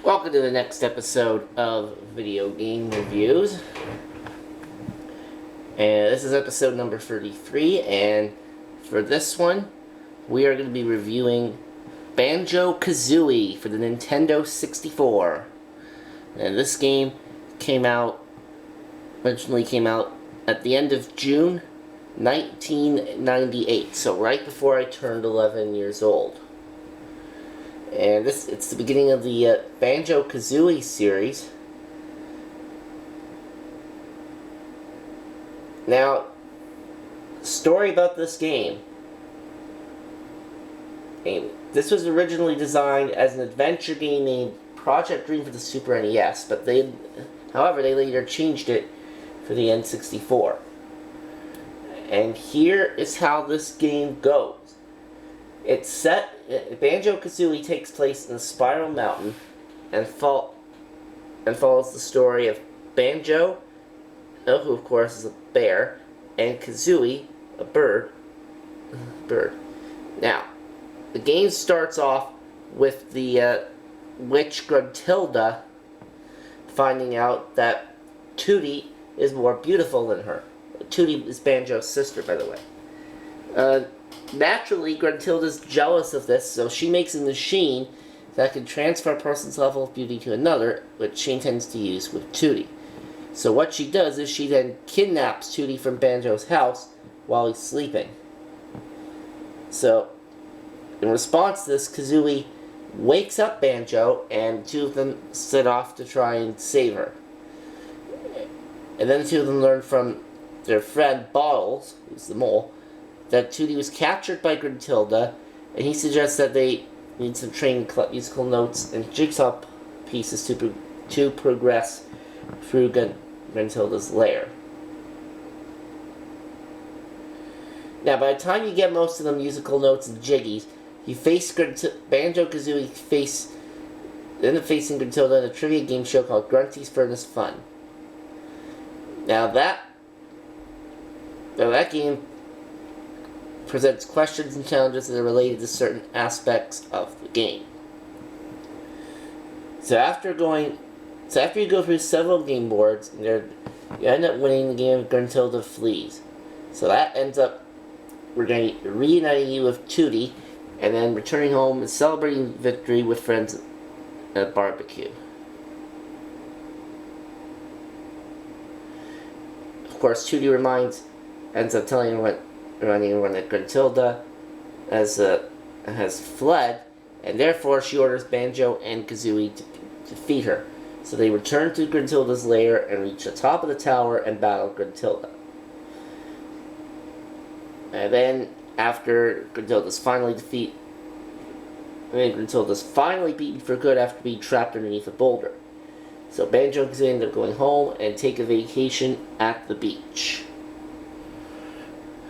Welcome to the next episode of Video Game Reviews. And this is episode number 33, and for this one, we are going to be reviewing Banjo-Kazooie for the Nintendo 64. And this game originally came out at the end of June 1998, so right before I turned 11 years old. And it's the beginning of the Banjo-Kazooie series. Now, story about this game. This was originally designed as an adventure game named Project Dream for the Super NES, but however, they later changed it for the N64. And here is how this game goes. It's set. Banjo-Kazooie takes place in a spiral mountain, and follows the story of Banjo, who of course is a bear, and Kazooie, a bird. Now, the game starts off with the witch Gruntilda finding out that Tooty is more beautiful than her. Tooty is Banjo's sister, by the way. Naturally, Gruntilda's jealous of this, so she makes a machine that can transfer a person's level of beauty to another, which she intends to use with Tooty. So what she does is she then kidnaps Tooty from Banjo's house while he's sleeping. So, in response to this, Kazooie wakes up Banjo, and the two of them set off to try and save her. And then the two of them learn from their friend Bottles, who's the mole, that Tooty was captured by Gruntilda, and he suggests that they need some training, collect musical notes and jigsaw pieces to progress through Gruntilda's lair. Now, by the time you get most of the musical notes and jiggies, you face Banjo-Kazooie end up facing Gruntilda in a trivia game show called Grunty's Furnace Fun. Now that game presents questions and challenges that are related to certain aspects of the game. So after you go through several game boards, you end up winning the game of Gruntilda Flees. So that ends up reuniting you with Tooty, and then returning home and celebrating victory with friends at a barbecue. Of course, Tooty ends up telling everyone that Gruntilda has fled, and therefore she orders Banjo and Kazooie to defeat her. So they return to Gruntilda's lair and reach the top of the tower and battle Gruntilda. And then, after Gruntilda's finally beaten for good after being trapped underneath a boulder. So Banjo and Kazooie end up going home and take a vacation at the beach.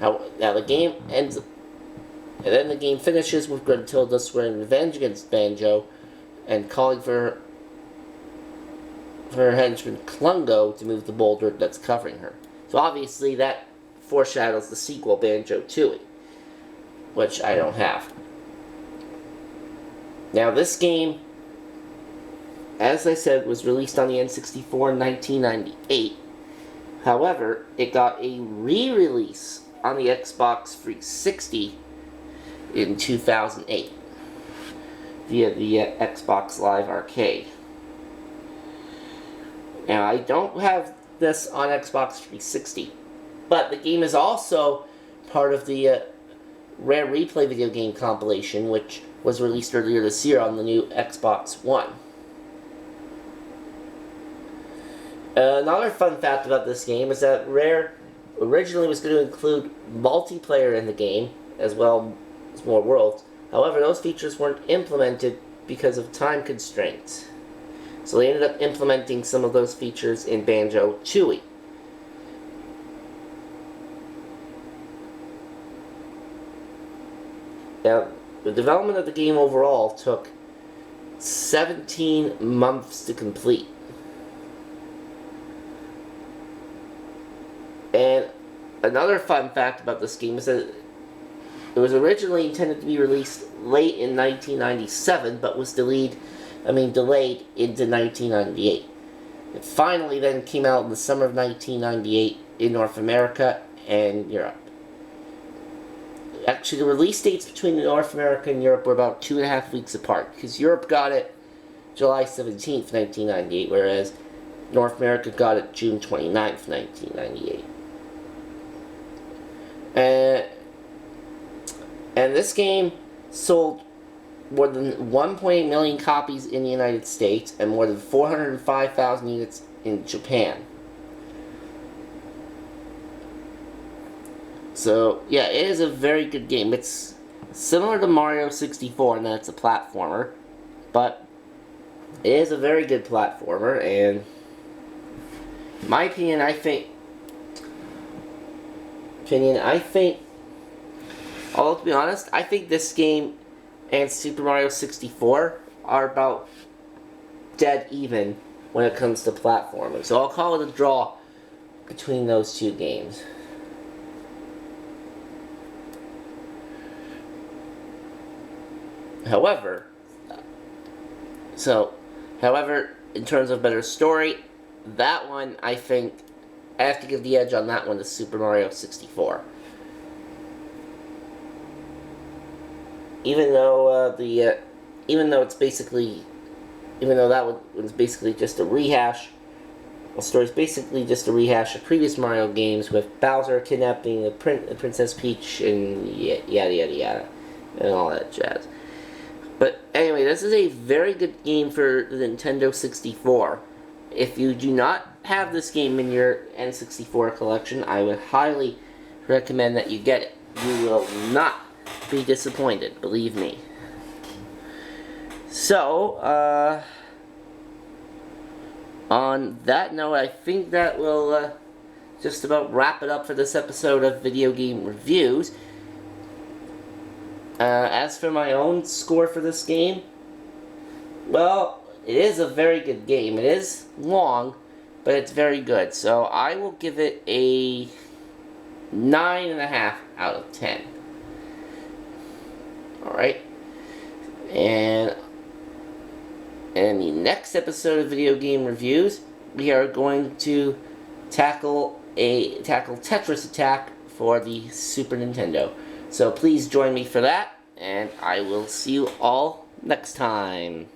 Now the game ends, and then the game finishes with Gruntilda swearing revenge against Banjo and calling for her henchman Klungo to move the boulder that's covering her. So obviously that foreshadows the sequel, Banjo-Tooie, which I don't have. Now this game, as I said, was released on the N64 in 1998. However, it got a re-release on the Xbox 360 in 2008 via the Xbox Live Arcade. Now, I don't have this on Xbox 360, but the game is also part of the Rare Replay video game compilation, which was released earlier this year on the new Xbox One. Another fun fact about this game is that Rare originally was going to include multiplayer in the game, as well as more worlds. However, those features weren't implemented because of time constraints. So they ended up implementing some of those features in Banjo-Tooie. Now, the development of the game overall took 17 months to complete. And another fun fact about this game is that it was originally intended to be released late in 1997, but was delayed delayed into 1998. It finally then came out in the summer of 1998 in North America and Europe. Actually, the release dates between North America and Europe were about 2.5 weeks apart, because Europe got it July 17th, 1998, whereas North America got it June 29th, 1998. And this game sold more than 1.8 million copies in the United States and more than 405,000 units in Japan. So, yeah, it is a very good game. It's similar to Mario 64 in that it's a platformer, but it is a very good platformer, and in my opinion, I think, although to be honest, I think this game and Super Mario 64 are about dead even when it comes to platforming. So I'll call it a draw between those two games. However, in terms of better story, that one, I think, I have to give the edge on that one to Super Mario 64. Even though that one was basically just a rehash. The story's basically just a rehash of previous Mario games with Bowser kidnapping the Princess Peach and yada yada yada and all that jazz. But anyway, this is a very good game for the Nintendo 64. If you do not have this game in your N64 collection, I would highly recommend that you get it. You will not be disappointed, believe me. So, on that note, I think that will just about wrap it up for this episode of Video Game Reviews. As for my own score for this game, well, it is a very good game. It is long, but it's very good. So I will give it a 9.5 out of 10. Alright. And in the next episode of Video Game Reviews, we are going to tackle Tetris Attack for the Super Nintendo. So please join me for that, and I will see you all next time.